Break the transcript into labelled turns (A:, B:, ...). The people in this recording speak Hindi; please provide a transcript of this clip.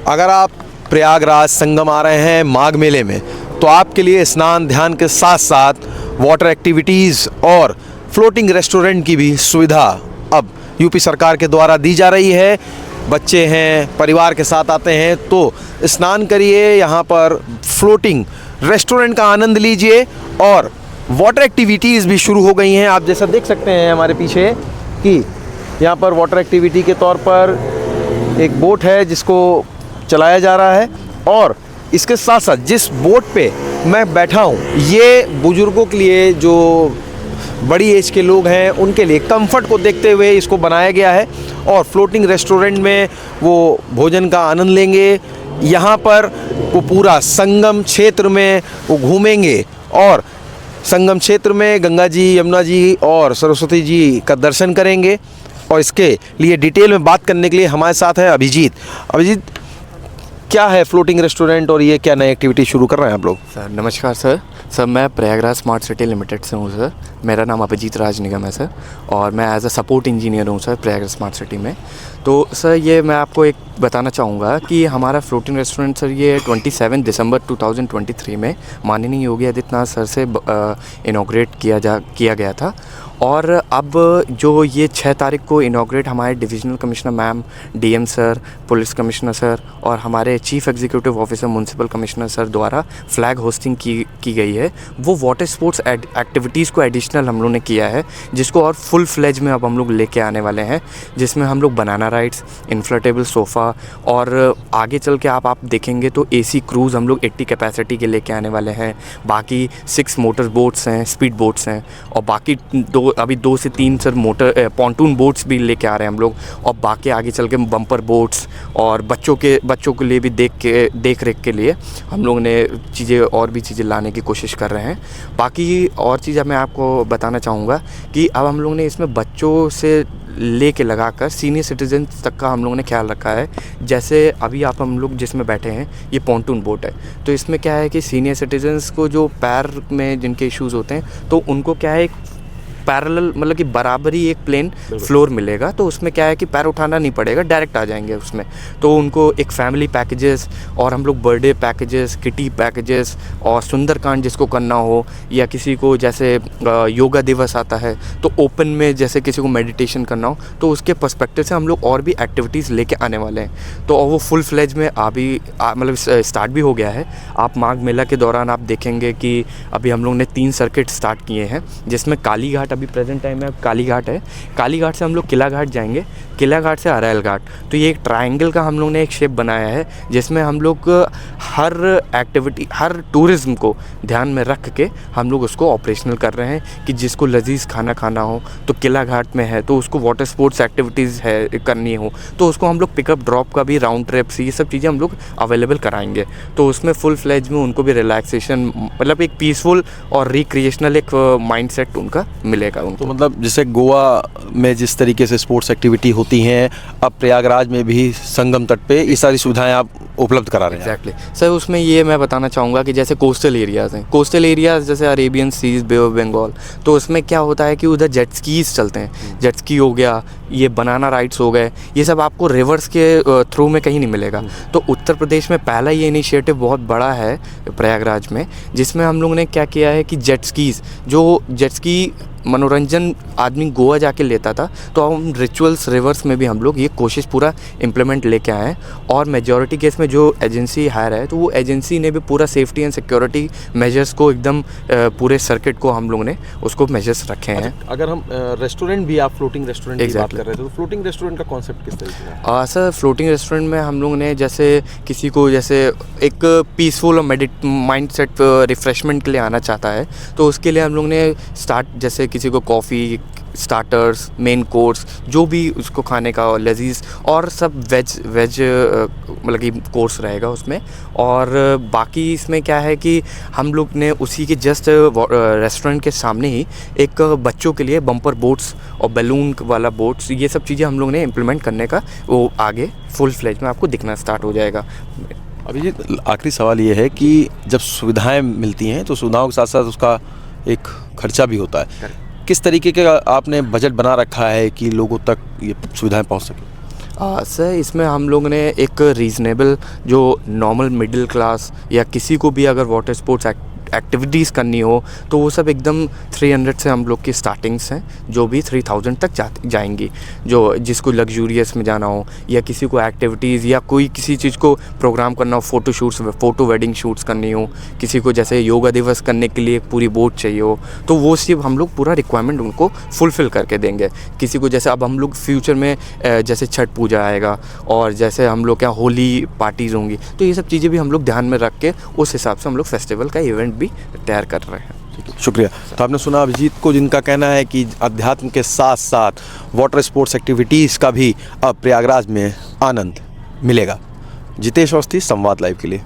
A: अगर आप प्रयागराज संगम आ रहे हैं माघ मेले में, तो आपके लिए स्नान ध्यान के साथ साथ वाटर एक्टिविटीज़ और फ्लोटिंग रेस्टोरेंट की भी सुविधा अब यूपी सरकार के द्वारा दी जा रही है। बच्चे हैं, परिवार के साथ आते हैं तो स्नान करिए, यहाँ पर फ्लोटिंग रेस्टोरेंट का आनंद लीजिए और वाटर एक्टिविटीज़ भी शुरू हो गई हैं। आप जैसा देख सकते हैं हमारे पीछे कि यहाँ पर वाटर एक्टिविटी के तौर पर एक बोट है जिसको चलाया जा रहा है, और इसके साथ साथ जिस बोट पे मैं बैठा हूँ ये बुज़ुर्गों के लिए, जो बड़ी एज के लोग हैं उनके लिए कंफर्ट को देखते हुए इसको बनाया गया है। और फ्लोटिंग रेस्टोरेंट में वो भोजन का आनंद लेंगे। यहाँ पर वो पूरा संगम क्षेत्र में वो घूमेंगे और संगम क्षेत्र में गंगा जी, यमुना जी और सरस्वती जी का दर्शन करेंगे। और इसके लिए डिटेल में बात करने के लिए हमारे साथ है अभिजीत। अभिजीत, क्या है फ्लोटिंग रेस्टोरेंट और ये क्या नई एक्टिविटी शुरू कर रहे हैं आप लोग?
B: सर नमस्कार सर। मैं प्रयागराज स्मार्ट सिटी लिमिटेड से हूँ सर। मेरा नाम अभिजीत राज निगम है सर, और मैं एज अ सपोर्ट इंजीनियर हूँ सर प्रयागराज स्मार्ट सिटी में। तो सर ये मैं आपको एक बताना चाहूँगा कि हमारा फ्लोटिंग रेस्टोरेंट सर ये 27 दिसंबर 2023 में माननीय योगी आदित्यनाथ सर से इनॉग्रेट किया गया था। और अब जो ये 6 तारीख को इनॉग्रेट हमारे divisional commissioner ma'am, DM sir, police commissioner sir और हमारे chief executive officer municipal commissioner sir द्वारा फ्लैग होस्टिंग की गई है, वो वाटर स्पोर्ट्स एक्टिविटीज़ को एडिशनल हम लोग ने किया है, जिसको और फुल फ्लेज में अब हम लोग लेके आने वाले हैं, जिसमें हम लोग बनाना राइड्स, इन्फ्लेटेबल सोफ़ा और आगे चल के आप देखेंगे तो एसी क्रूज़ हम लोग 80 कैपेसिटी के लेके आने वाले हैं। बाकी 6 मोटर बोट्स हैं, स्पीड बोट्स हैं, और बाकी अभी 2 से 3 सर मोटर पॉन्टून बोट्स भी लेके आ रहे हैं हम लोग। और बाकी आगे चल के बम्पर बोट्स और बच्चों के लिए भी देख रेख के लिए हम लोग ने और भी चीज़ें लाने की कोशिश कर रहे हैं। बाकी और चीज़ मैं आपको बताना चाहूँगा कि अब हम लोग ने इसमें बच्चों से लेके लगाकर सीनियर सिटीजन तक का हम लोगों ने ख्याल रखा है। जैसे अभी हम लोग जिसमें बैठे हैं ये पॉन्टून बोट है, तो इसमें क्या है कि सीनियर सिटीजन्स को जो पैर में जिनके इश्यूज़ होते हैं तो उनको क्या है पैरेलल मतलब कि बराबरी एक प्लेन फ्लोर मिलेगा, तो उसमें क्या है कि पैर उठाना नहीं पड़ेगा, डायरेक्ट आ जाएंगे उसमें। तो उनको एक फैमिली पैकेजेस और हम लोग बर्थडे पैकेजेस, किटी पैकेजेस और सुंदरकांड जिसको करना हो, या किसी को जैसे योगा दिवस आता है तो ओपन में जैसे किसी को मेडिटेशन करना हो, तो उसके पर्सपेक्टिव से हम लोग और भी एक्टिविटीज़ लेके आने वाले हैं। तो वो फुल फ्लेज में मतलब स्टार्ट भी हो गया है। आप माघ मेला के दौरान आप देखेंगे कि अभी हम लोग ने 3 सर्किट स्टार्ट किए हैं, जिसमें काली घाट अभी प्रेजेंट टाइम में काली घाट है। काली घाट से हम लोग किला घाट जाएंगे, किला घाट से अरायल घाट। तो ये एक ट्रायंगल का हम लोग ने एक शेप बनाया है, जिसमें हम लोग हर एक्टिविटी, हर टूरिज़्म को ध्यान में रख के हम लोग उसको ऑपरेशनल कर रहे हैं कि जिसको लजीज खाना हो तो किला घाट में है, तो उसको वाटर स्पोर्ट्स एक्टिविटीज़ है करनी हो तो उसको हम लोग पिकअप ड्रॉप का भी, राउंड ट्रिप्स, ये सब चीज़ें हम लोग अवेलेबल कराएंगे। तो उसमें फुल फ्लेज में उनको भी रिलैक्सेशन, मतलब एक पीसफुल और रिक्रिएशनल एक माइंडसेट उनका मिलेगा उनको।
A: तो मतलब जैसे गोवा में जिस तरीके से स्पोर्ट्स एक्टिविटी होती हैं, अब प्रयागराज में भी संगम तट पे ये सारी सुविधाएं आप उपलब्ध करा रहे हैं।
B: Exactly sir. उसमें ये मैं बताना चाहूँगा कि जैसे कोस्टल एरियाज़ हैं, कोस्टल एरियाज़ जैसे Arabian seas, Bay of Bengal, तो उसमें क्या होता है कि उधर जेट स्कीज चलते हैं। जेट स्की हो गया, ये बनाना राइड्स हो गए, ये सब आपको रिवर्स के थ्रू में कहीं नहीं मिलेगा। तो उत्तर प्रदेश में पहला ये इनिशिएटिव बहुत बड़ा है प्रयागराज में, जिसमें हम लोग ने क्या किया है कि जेट स्की मनोरंजन आदमी गोवा जाके लेता था, तो हम रिचुअल्स रिवर्स में भी हम लोग ये कोशिश पूरा इम्प्लीमेंट लेके आए हैं। और मेजॉरिटी केस में जो एजेंसी हायर है, तो वो एजेंसी ने भी पूरा सेफ्टी एंड सिक्योरिटी मेजर्स को एकदम पूरे सर्किट को हम लोग ने उसको मेजर्स रखे हैं।
A: अगर हम रेस्टोरेंट भी, आप फ्लोटिंग रेस्टोरेंट की बात कर रहे थे, तो फ्लोटिंग रेस्टोरेंट का कॉन्सेप्ट किस तरीके का है?
B: सर फ्लोटिंग रेस्टोरेंट में हम लोग ने जैसे किसी को जैसे एक पीसफुल और माइंड सेट रिफ्रेशमेंट के लिए आना चाहता है, तो उसके लिए हम लोग ने जैसे किसी को कॉफ़ी, स्टार्टर्स, मेन कोर्स, जो भी उसको खाने का लजीज और सब वेज मतलब कि कोर्स रहेगा उसमें। और बाकी इसमें क्या है कि हम लोग ने उसी के जस्ट रेस्टोरेंट के सामने ही एक बच्चों के लिए बम्पर बोट्स और बैलून वाला बोट्स, ये सब चीज़ें हम लोग ने इम्प्लीमेंट करने का वो आगे फुल फ्लेज में आपको दिखना स्टार्ट हो जाएगा।
A: अभिजीत, आखिरी सवाल ये है कि जब सुविधाएं मिलती हैं तो सुविधाओं के साथ साथ उसका एक खर्चा भी होता है। किस तरीके का आपने बजट बना रखा है कि लोगों तक ये सुविधाएं पहुंच सके?
B: सर इसमें हम लोग ने एक रीज़नेबल जो नॉर्मल मिडिल क्लास या किसी को भी अगर वाटर स्पोर्ट्स एक्टिविटीज़ करनी हो तो वो सब एकदम 300 से हम लोग की स्टार्टिंग्स हैं जो भी 3000 तक जाएंगी। जो जिसको लग्जूरियस में जाना हो या किसी को एक्टिविटीज़ या कोई किसी चीज़ को प्रोग्राम करना हो, फ़ोटो वेडिंग शूट्स करनी हो, किसी को जैसे योगा दिवस करने के लिए पूरी बोट चाहिए हो, तो वो सिर्फ हम लोग पूरा रिक्वायरमेंट उनको फुलफ़िल करके देंगे। किसी को जैसे अब हम लोग फ्यूचर में जैसे छठ पूजा आएगा और जैसे हम लोग क्या होली पार्टीज़ होंगी, तो ये सब चीज़ें भी हम लोग ध्यान में रख के उस हिसाब से हम लोग फेस्टिवल का इवेंट भी तैयार कर रहे हैं।
A: शुक्रिया। तो आपने सुना अभिजीत को, जिनका कहना है कि अध्यात्म के साथ साथ वाटर स्पोर्ट्स एक्टिविटीज़ का भी अब प्रयागराज में आनंद मिलेगा। जितेश अवस्थी, संवाद लाइव के लिए।